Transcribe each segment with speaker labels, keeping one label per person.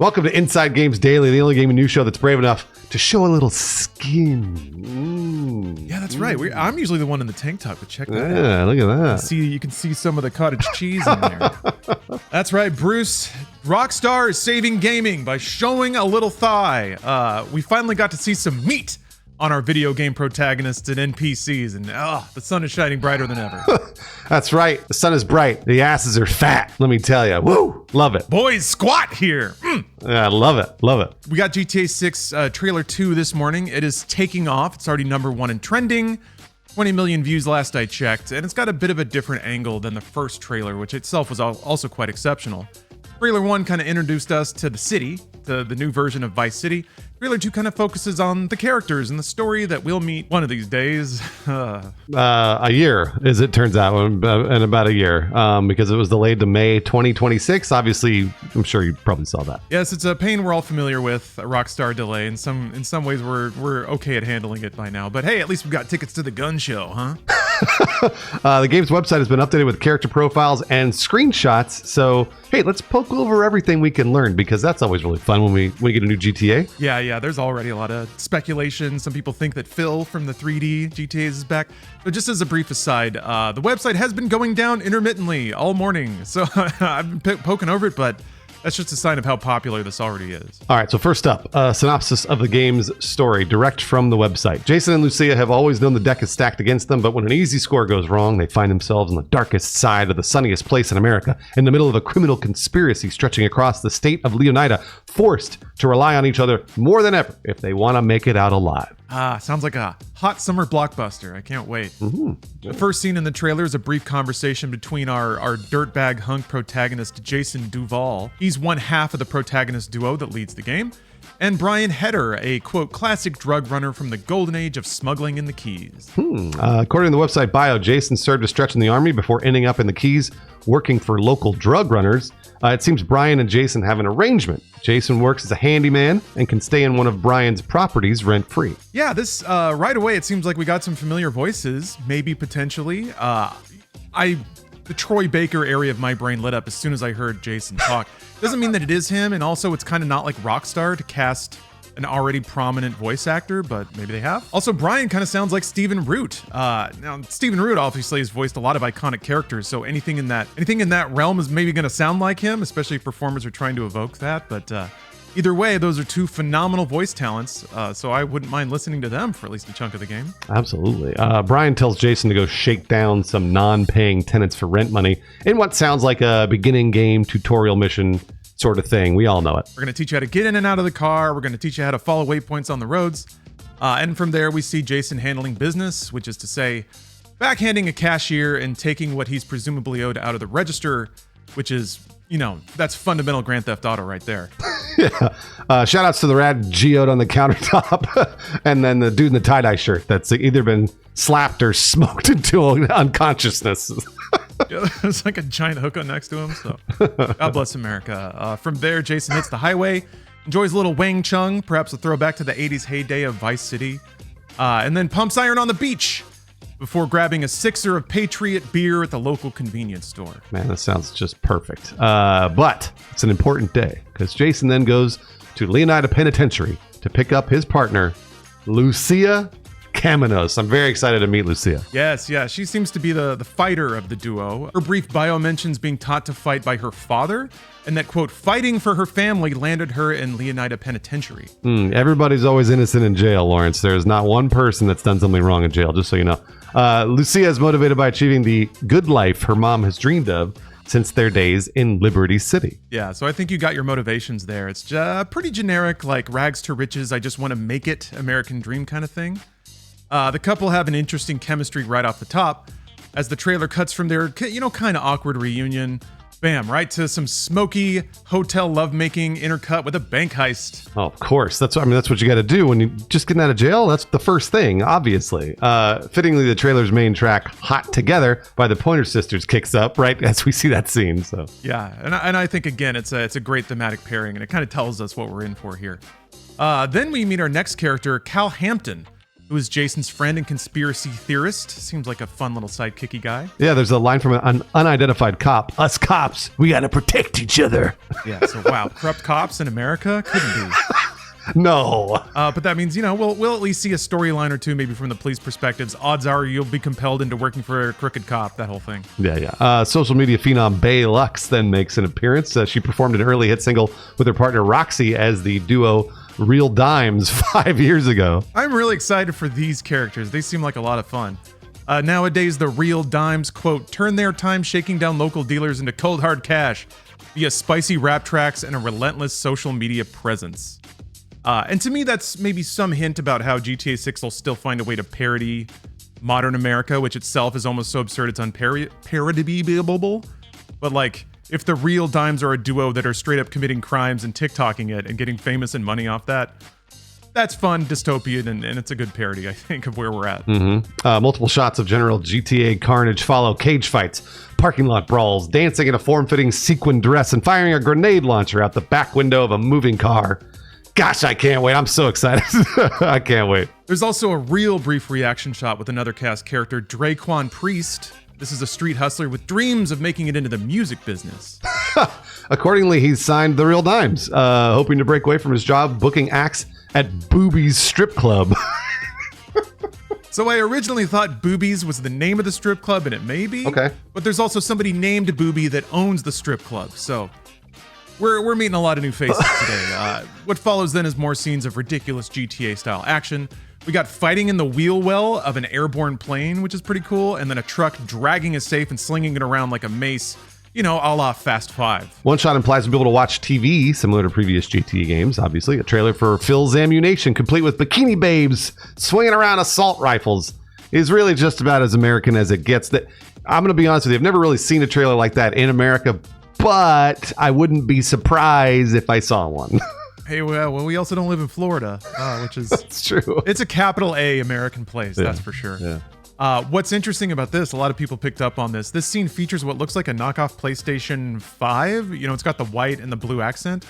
Speaker 1: Welcome to Inside Games Daily, the only gaming news show that's brave enough to show a little skin.
Speaker 2: Yeah, that's right. I'm usually the one in the tank top, but check that out.
Speaker 1: Yeah, look at that.
Speaker 2: You can see some of the cottage cheese in there. That's right, Bruce. Rockstar is saving gaming by showing a little thigh. We finally got to see some meat on our video game protagonists and NPCs, and the sun is shining brighter than ever.
Speaker 1: That's right. The sun is bright. The asses are fat. Let me tell you. Woo! Love it.
Speaker 2: Boys, squat here.
Speaker 1: Yeah, love it. Love it.
Speaker 2: We got GTA 6 trailer 2 this morning. It is taking off. It's already #1 in trending. 20 million views last I checked, and it's got a bit of a different angle than the first trailer, which itself was also quite exceptional. Trailer 1 kind of introduced us to the city, to the new version of Vice City. Trailer 2 kind of focuses on the characters and the story that we'll meet one of these days.
Speaker 1: A year, as it turns out, in about a year, because it was delayed to May 2026. Obviously, I'm sure you probably saw that.
Speaker 2: Yes, it's a pain we're all familiar with, a Rockstar delay. In some ways, we're okay at handling it by now. But hey, at least we've got tickets to the gun show, huh?
Speaker 1: The game's website has been updated with character profiles and screenshots. So, hey, let's poke over everything we can learn, because that's always really fun when we get a new GTA.
Speaker 2: Yeah, there's already a lot of speculation. Some people think that Phil from the 3D GTAs is back. But just as a brief aside, the website has been going down intermittently all morning. So I've been poking over it, but that's just a sign of how popular this already is.
Speaker 1: All right, so first up, a synopsis of the game's story, direct from the website. Jason and Lucia have always known the deck is stacked against them, but when an easy score goes wrong, they find themselves on the darkest side of the sunniest place in America, in the middle of a criminal conspiracy stretching across the state of Leonida, forced to rely on each other more than ever if they want to make it out alive.
Speaker 2: Sounds like a hot summer blockbuster. I can't wait.
Speaker 1: Mm-hmm.
Speaker 2: The first scene in the trailer is a brief conversation between our dirtbag hunk protagonist, Jason Duval. He's one half of the protagonist duo that leads the game, and Brian Heder, a, quote, classic drug runner from the golden age of smuggling in the Keys.
Speaker 1: According to the website bio, Jason served a stretch in the army before ending up in the Keys working for local drug runners. It seems Brian and Jason have an arrangement. Jason works as a handyman and can stay in one of Brian's properties rent-free.
Speaker 2: Yeah, this right away, it seems like we got some familiar voices, maybe potentially. The Troy Baker area of my brain lit up as soon as I heard Jason talk. Doesn't mean that it is him, and also it's kind of not like Rockstar to cast an already prominent voice actor, but maybe they have. Also, Brian kind of sounds like Stephen Root. Now, Stephen Root obviously has voiced a lot of iconic characters, so anything in that realm is maybe going to sound like him, especially if performers are trying to evoke that. But either way, those are two phenomenal voice talents, so I wouldn't mind listening to them for at least a chunk of the game.
Speaker 1: Absolutely. Brian tells Jason to go shake down some non-paying tenants for rent money in what sounds like a beginning game tutorial mission sort of thing. We all know it.
Speaker 2: We're going to teach you how to get in and out of the car. We're going to teach you how to follow waypoints on the roads. And from there, we see Jason handling business, which is to say, backhanding a cashier and taking what he's presumably owed out of the register, which is, that's fundamental Grand Theft Auto right there.
Speaker 1: Yeah. Shout outs to the rad geode on the countertop and then the dude in the tie-dye shirt that's either been slapped or smoked into unconsciousness.
Speaker 2: There's like a giant hookah next to him. So God bless America. From there, Jason hits the highway, enjoys a little Wang Chung, perhaps a throwback to the 80s heyday of Vice City, and then pumps iron on the beach before grabbing a sixer of Patriot beer at the local convenience store.
Speaker 1: Man, that sounds just perfect. But it's an important day because Jason then goes to Leonida Penitentiary to pick up his partner, Lucia Caminos. I'm very excited to meet Lucia.
Speaker 2: Yes, she seems to be the fighter of the duo. Her brief bio mentions being taught to fight by her father, and that, quote, fighting for her family landed her in Leonida Penitentiary.
Speaker 1: Everybody's always innocent in jail, Lawrence. There's not one person that's done something wrong in jail, just so you know. Lucia is motivated by achieving the good life her mom has dreamed of since their days in Liberty City.
Speaker 2: Yeah, so I think you got your motivations there. It's pretty generic, like rags to riches, I just want to make it, American dream kind of thing. The couple have an interesting chemistry right off the top, as the trailer cuts from their, kind of awkward reunion. Bam, right to some smoky hotel lovemaking intercut with a bank heist.
Speaker 1: Oh, of course. That's what you got to do when you just getting out of jail. That's the first thing, obviously. Fittingly, the trailer's main track, "Hot Together" by the Pointer Sisters, kicks up right as we see that scene. So
Speaker 2: yeah, and I think again it's a great thematic pairing, and it kind of tells us what we're in for here. Then we meet our next character, Cal Hampton, who is Jason's friend and conspiracy theorist. Seems like a fun little sidekicky guy.
Speaker 1: Yeah, there's a line from an unidentified cop. Us cops, we got to protect each other.
Speaker 2: Yeah, so wow, corrupt cops in America? Couldn't be.
Speaker 1: No.
Speaker 2: But that means, we'll at least see a storyline or two, maybe from the police perspectives. Odds are you'll be compelled into working for a crooked cop, that whole thing.
Speaker 1: Yeah. Social media phenom Bay Lux then makes an appearance. She performed an early hit single with her partner Roxy as the duo Real Dimes 5 years ago.
Speaker 2: I'm really excited for these characters. They seem like a lot of fun. Nowadays, the Real Dimes, quote, turn their time shaking down local dealers into cold hard cash via spicy rap tracks and a relentless social media presence. And to me, that's maybe some hint about how GTA 6 will still find a way to parody modern America, which itself is almost so absurd it's unparodable. But like, if the Real Dimes are a duo that are straight up committing crimes and TikToking it and getting famous and money off that, that's fun, dystopian, and it's a good parody, I think, of where we're at.
Speaker 1: Multiple shots of general GTA carnage follow: cage fights, parking lot brawls, dancing in a form-fitting sequin dress, and firing a grenade launcher out the back window of a moving car. Gosh, I can't wait. I'm so excited. I can't wait.
Speaker 2: There's also a real brief reaction shot with another cast character, Draquan Priest. This is a street hustler with dreams of making it into the music business.
Speaker 1: Accordingly, he's signed the Real Dimes, hoping to break away from his job booking acts at Boobies Strip Club.
Speaker 2: So I originally thought Boobies was the name of the strip club, and it may be.
Speaker 1: Okay.
Speaker 2: But there's also somebody named Booby that owns the strip club, so we're meeting a lot of new faces today. What follows then is more scenes of ridiculous GTA-style action. We got fighting in the wheel well of an airborne plane, which is pretty cool, and then a truck dragging a safe and slinging it around like a mace, a la Fast 5.
Speaker 1: One shot implies we'll be able to watch TV, similar to previous GTA games, obviously. A trailer for Phil's Ammunition, complete with bikini babes swinging around assault rifles, is really just about as American as it gets. That I'm going to be honest with you, I've never really seen a trailer like that in America, but I wouldn't be surprised if I saw one.
Speaker 2: Hey, well, we also don't live in Florida, which is...
Speaker 1: That's true.
Speaker 2: It's a capital A American place, that's for sure.
Speaker 1: Yeah.
Speaker 2: What's interesting about this, a lot of people picked up on this. This scene features what looks like a knockoff PlayStation 5. It's got the white and the blue accent.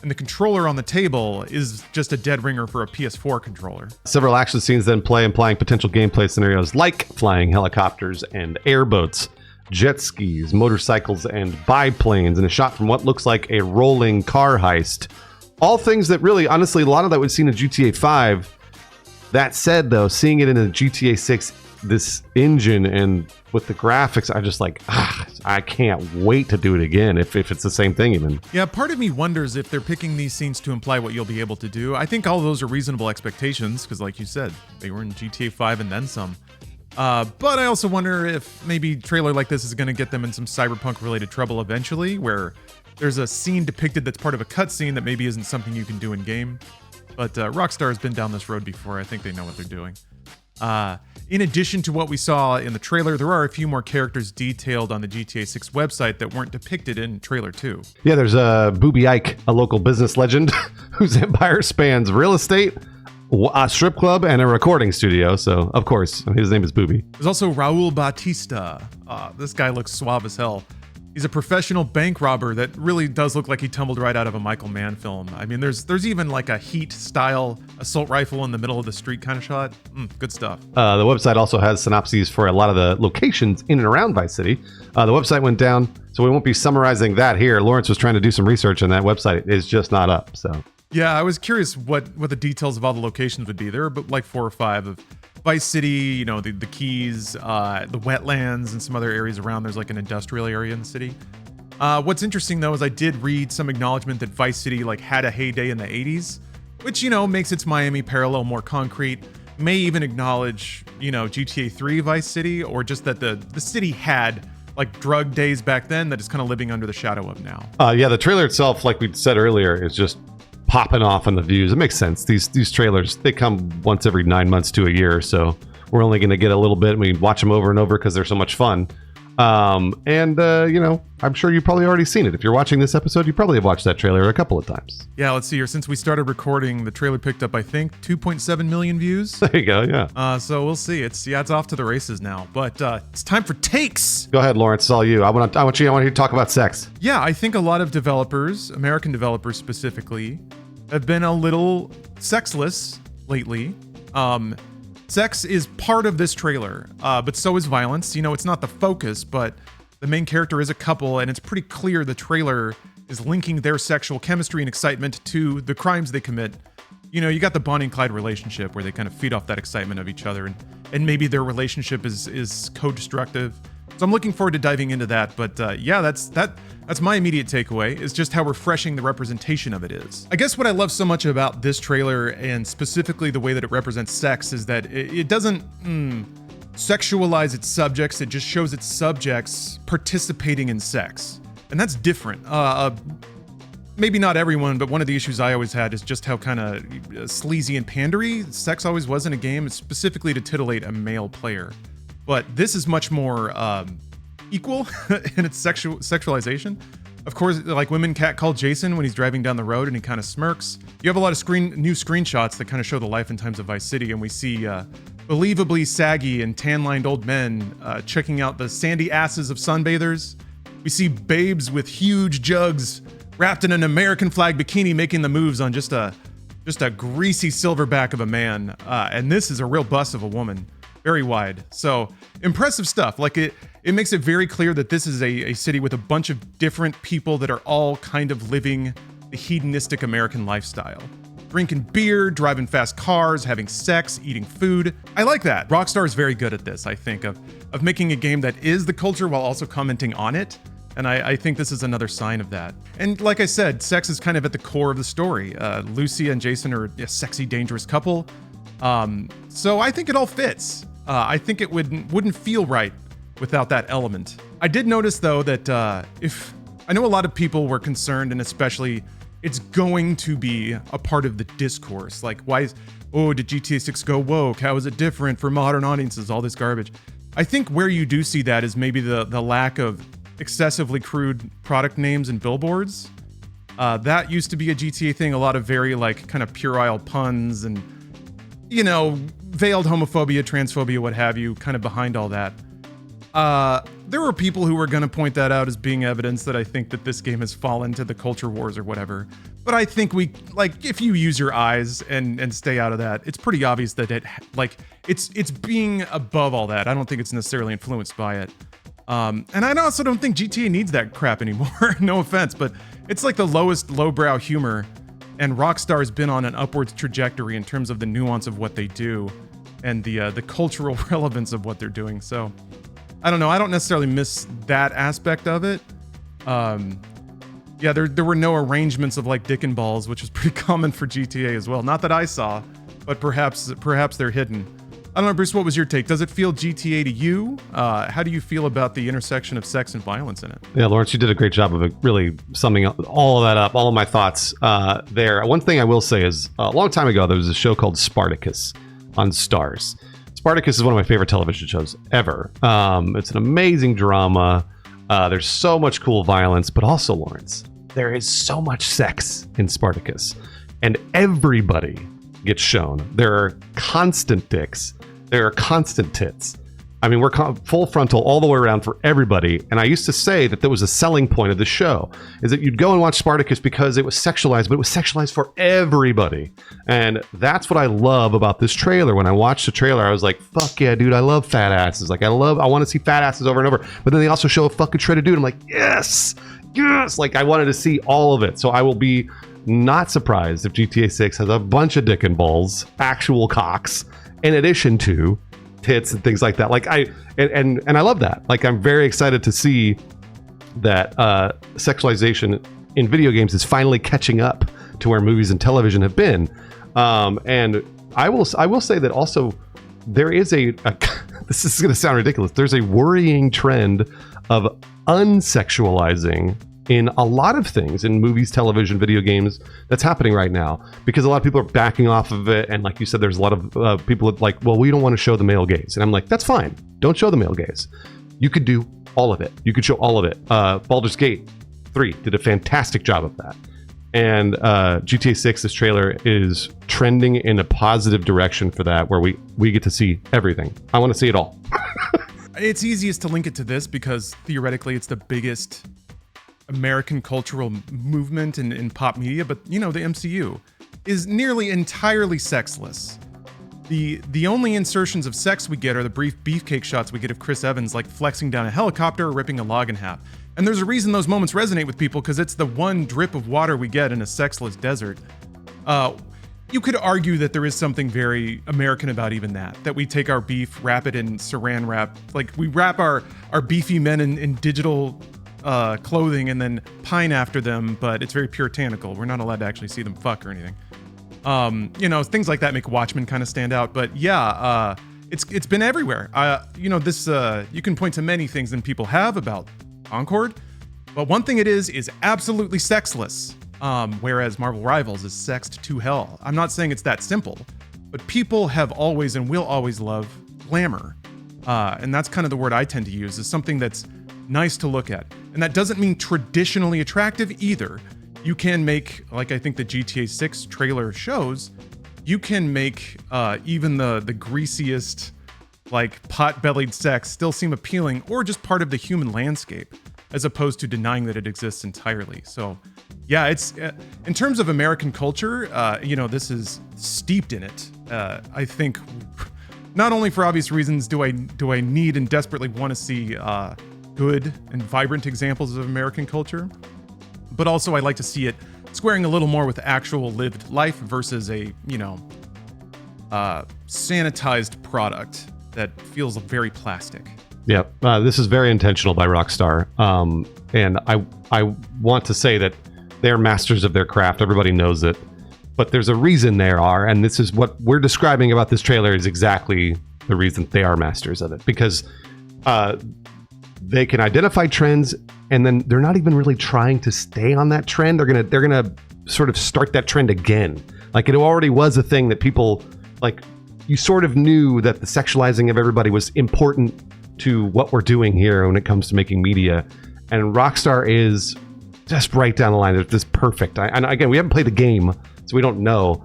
Speaker 2: And the controller on the table is just a dead ringer for a PS4 controller.
Speaker 1: Several action scenes then play, implying potential gameplay scenarios like flying helicopters and airboats, jet skis, motorcycles, and biplanes, and a shot from what looks like a rolling car heist. All things that really, honestly, a lot of that we've seen in GTA 5. That said, though, seeing it in a GTA 6, this engine and with the graphics, I'm just like, I can't wait to do it again if it's the same thing even.
Speaker 2: Yeah, part of me wonders if they're picking these scenes to imply what you'll be able to do. I think all those are reasonable expectations because, like you said, they were in GTA 5 and then some. But I also wonder if maybe a trailer like this is going to get them in some cyberpunk-related trouble eventually, where there's a scene depicted that's part of a cutscene that maybe isn't something you can do in-game. But Rockstar has been down this road before. I think they know what they're doing. In addition to what we saw in the trailer, there are a few more characters detailed on the GTA 6 website that weren't depicted in trailer 2.
Speaker 1: Yeah, there's Booby Ike, a local business legend whose empire spans real estate, a strip club, and a recording studio. So, of course, his name is Booby.
Speaker 2: There's also Raul Batista. This guy looks suave as hell. He's a professional bank robber that really does look like he tumbled right out of a Michael Mann film. I mean, there's even like a Heat-style assault rifle in the middle of the street kind of shot. Good stuff.
Speaker 1: The website also has synopses for a lot of the locations in and around Vice City. The website went down, so we won't be summarizing that here. Lawrence was trying to do some research, and that website is just not up. So
Speaker 2: yeah, I was curious what the details of all the locations would be. There are like 4 or 5 of Vice City, the Keys, the wetlands, and some other areas around. There's like an industrial area in the city. What's interesting though is I did read some acknowledgement that Vice City had a heyday in the 80s, which makes its Miami parallel more concrete. May even acknowledge GTA 3 Vice City, or just that the city had like drug days back then that is kind of living under the shadow of now.
Speaker 1: Yeah, the trailer itself, like we said earlier, is just popping off on the views. It makes sense. These trailers, they come once every 9 months to a year, so we're only going to get a little bit. We watch them over and over because they're so much fun. I'm sure you've probably already seen it. If you're watching this episode, you probably have watched that trailer a couple of times.
Speaker 2: Yeah, let's see here. Since we started recording, the trailer picked up, I think, 2.7 million views.
Speaker 1: There you go, yeah.
Speaker 2: So we'll see. It's off to the races now. But it's time for takes.
Speaker 1: Go ahead, Lawrence. It's all you. I want you to talk about sex.
Speaker 2: Yeah, I think a lot of developers, American developers specifically, have been a little sexless lately. Sex is part of this trailer, but so is violence. You know, it's not the focus, but the main character is a couple, and it's pretty clear the trailer is linking their sexual chemistry and excitement to the crimes they commit. You know, you got the Bonnie and Clyde relationship where they kind of feed off that excitement of each other, and maybe their relationship is co-destructive. So I'm looking forward to diving into that. But yeah, that's my immediate takeaway, is just how refreshing the representation of it is. I guess what I love so much about this trailer, and specifically the way that it represents sex, is that it doesn't sexualize its subjects. It just shows its subjects participating in sex. And that's different. Maybe not everyone, but one of the issues I always had is just how kind of sleazy and pandery sex always was in a game, specifically to titillate a male player. But this is much more equal in its sexualization. Of course, like women catcall Jason when he's driving down the road and he kind of smirks. You have a lot of new screenshots that kind of show the life and times of Vice City, and we see believably saggy and tan-lined old men checking out the sandy asses of sunbathers. We see babes with huge jugs wrapped in an American flag bikini making the moves on just a greasy silverback of a man. And this is a real bust of a woman. Very wide. So impressive stuff. Like it makes it very clear that this is a city with a bunch of different people that are all kind of living the hedonistic American lifestyle. Drinking beer, driving fast cars, having sex, eating food. I like that. Rockstar is very good at this, I think, of making a game that is the culture while also commenting on it. And I think this is another sign of that. And like I said, sex is kind of at the core of the story. Lucia and Jason are a sexy, dangerous couple. So I think it all fits. I think it wouldn't feel right without that element. I did notice though that if I know a lot of people were concerned, and especially it's going to be a part of the discourse. Like, why did GTA 6 go woke? How is it different for modern audiences? All this garbage. I think where you do see that is maybe the lack of excessively crude product names and billboards. That used to be a GTA thing. A lot of very like kind of puerile puns and, you know, veiled homophobia, transphobia, what have you, kind of behind all that. There were people who were going to point that out as being evidence that I think that this game has fallen to the culture wars or whatever. But I think if you use your eyes and stay out of that, it's pretty obvious that it's being above all that. I don't think it's necessarily influenced by it. And I also don't think GTA needs that crap anymore. No offense, but it's like the lowest lowbrow humor, and Rockstar's been on an upwards trajectory in terms of the nuance of what they do and the cultural relevance of what they're doing. So I don't know. I don't necessarily miss that aspect of it. Yeah, there were no arrangements of like dick and balls, which is pretty common for GTA as well. Not that I saw, but perhaps they're hidden. I don't know, Bruce, what was your take? Does it feel GTA to you? How do you feel about the intersection of sex and violence in it?
Speaker 1: Yeah, Lawrence, you did a great job of really summing up all of that up, all of my thoughts there. One thing I will say is a long time ago, there was a show called Spartacus on Starz. Spartacus is one of my favorite television shows ever. It's an amazing drama. There's so much cool violence, but also, Lawrence, there is so much sex in Spartacus, and everybody gets shown. There are constant dicks. There are constant tits. I mean, we're full frontal all the way around for everybody. And I used to say that there was a selling point of the show, is that you'd go and watch Spartacus because it was sexualized, but it was sexualized for everybody. And that's what I love about this trailer. When I watched the trailer, I was like, fuck yeah, dude, I love fat asses. Like, I want to see fat asses over and over. But then they also show a fucking shredded dude. I'm like, yes. Like, I wanted to see all of it. So I will be not surprised if GTA 6 has a bunch of dick and balls, actual cocks, in addition to tits and things like that. Like I love that. Like, I'm very excited to see that sexualization in video games is finally catching up to where movies and television have been. And I will say that also there is a this is going to sound ridiculous. There's a worrying trend of unsexualizing in a lot of things in movies, television, video games that's happening right now, because a lot of people are backing off of it. And like you said, there's a lot of people like, well, we don't want to show the male gaze. And I'm like, that's fine. Don't show the male gaze. You could do all of it. You could show all of it. Baldur's Gate 3 did a fantastic job of that. And GTA 6, this trailer is trending in a positive direction for that, where we get to see everything. I want to see it all.
Speaker 2: It's easiest to link it to this because theoretically it's the biggest American cultural movement in pop media, but you know, the MCU is nearly entirely sexless. The only insertions of sex we get are the brief beefcake shots we get of Chris Evans, like flexing down a helicopter or ripping a log in half. And there's a reason those moments resonate with people, because it's the one drip of water we get in a sexless desert. You could argue that there is something very American about even that we take our beef, wrap it in saran wrap. Like, we wrap our beefy men in digital clothing and then pine after them, but it's very puritanical. We're not allowed to actually see them fuck or anything. Things like that make Watchmen kind of stand out. But yeah, it's been everywhere. You can point to many things that people have about Concord, but one thing it is absolutely sexless. Whereas Marvel Rivals is sexed to hell. I'm not saying it's that simple, but people have always and will always love glamour. And that's kind of the word I tend to use, is something that's nice to look at. And that doesn't mean traditionally attractive either. You can make, like I think the GTA 6 trailer shows, you can make even the greasiest, like pot-bellied sex still seem appealing, or just part of the human landscape, as opposed to denying that it exists entirely. So yeah, it's in terms of American culture, this is steeped in it. I think not only for obvious reasons do I need and desperately want to see good and vibrant examples of American culture, but also I like to see it squaring a little more with actual lived life versus a sanitized product that feels very plastic.
Speaker 1: Yeah, this is very intentional by Rockstar, and I want to say that they're masters of their craft. Everybody knows it, but there's a reason they are, and this is what we're describing about this trailer is exactly the reason they are masters of it, because they can identify trends, and then they're not even really trying to stay on that trend. They're gonna sort of start that trend again. Like, it already was a thing that people like. You sort of knew that the sexualizing of everybody was important to what we're doing here when it comes to making media, and Rockstar is just right down the line. They're just perfect. And again, we haven't played the game, so we don't know,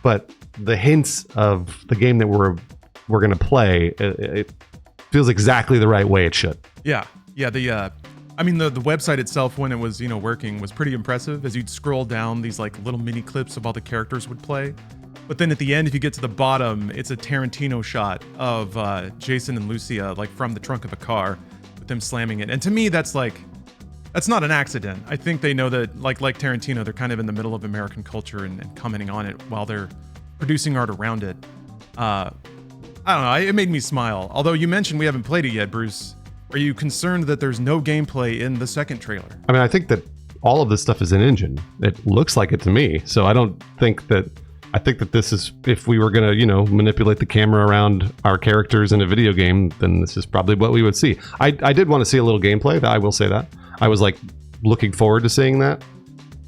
Speaker 1: but the hints of the game that we're going to play, it feels exactly the right way it should.
Speaker 2: Yeah. The website itself, when it was working, was pretty impressive. As you'd scroll down, these like little mini clips of all the characters would play. But then at the end, if you get to the bottom, it's a Tarantino shot of Jason and Lucia, like from the trunk of a car, with them slamming it. And to me, that's not an accident. I think they know that, like Tarantino, they're kind of in the middle of American culture and commenting on it while they're producing art around it. I don't know. It made me smile. Although you mentioned we haven't played it yet, Bruce. Are you concerned that there's no gameplay in the second trailer?
Speaker 1: I mean, I think that all of this stuff is in engine. It looks like it to me. So I don't think that. I think that this is, if we were going to, manipulate the camera around our characters in a video game, then this is probably what we would see. I did want to see a little gameplay. I will say that. I was like looking forward to seeing that.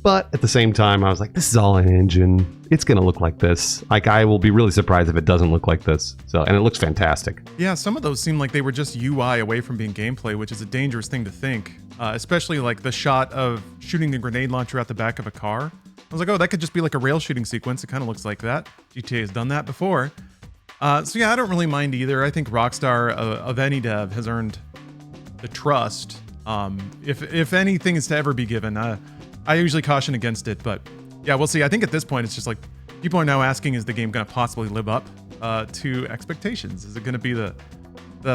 Speaker 1: But at the same time, I was like, this is all in engine. It's going to look like this. Like, I will be really surprised if it doesn't look like this. So, and it looks fantastic.
Speaker 2: Yeah, some of those seem like they were just UI away from being gameplay, which is a dangerous thing to think. Especially like the shot of shooting the grenade launcher out the back of a car. I was like, oh, that could just be like a rail shooting sequence. It kind of looks like that. GTA has done that before. So yeah, I don't really mind either. I think Rockstar of any dev has earned the trust. If anything is to ever be given, I usually caution against it, but yeah, we'll see. I think at this point, it's just like people are now asking, is the game going to possibly live up to expectations? Is it going to be the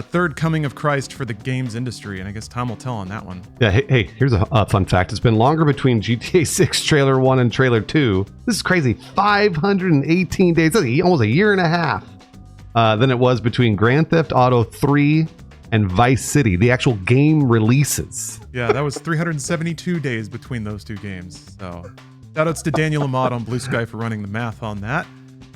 Speaker 2: third coming of Christ for the games industry? And I guess time will tell on that one.
Speaker 1: Yeah, hey, here's a fun fact. It's been longer between GTA 6 trailer 1 and trailer 2. This is crazy. 518 days, that's almost a year and a half, than it was between Grand Theft Auto 3 and Vice City, the actual game releases.
Speaker 2: Yeah, that was 372 days between those two games. So shoutouts to Daniel Ahmad on Blue Sky for running the math on that.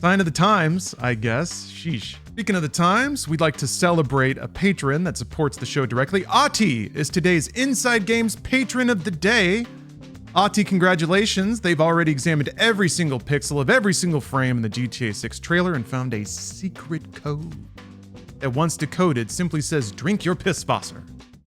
Speaker 2: Sign of the times, I guess. Sheesh. Speaking of the times, we'd like to celebrate a patron that supports the show directly. Ati is today's Inside Games Patron of the Day. Ati, congratulations. They've already examined every single pixel of every single frame in the GTA 6 trailer and found a secret code that, once decoded, simply says, drink your piss, Wasser.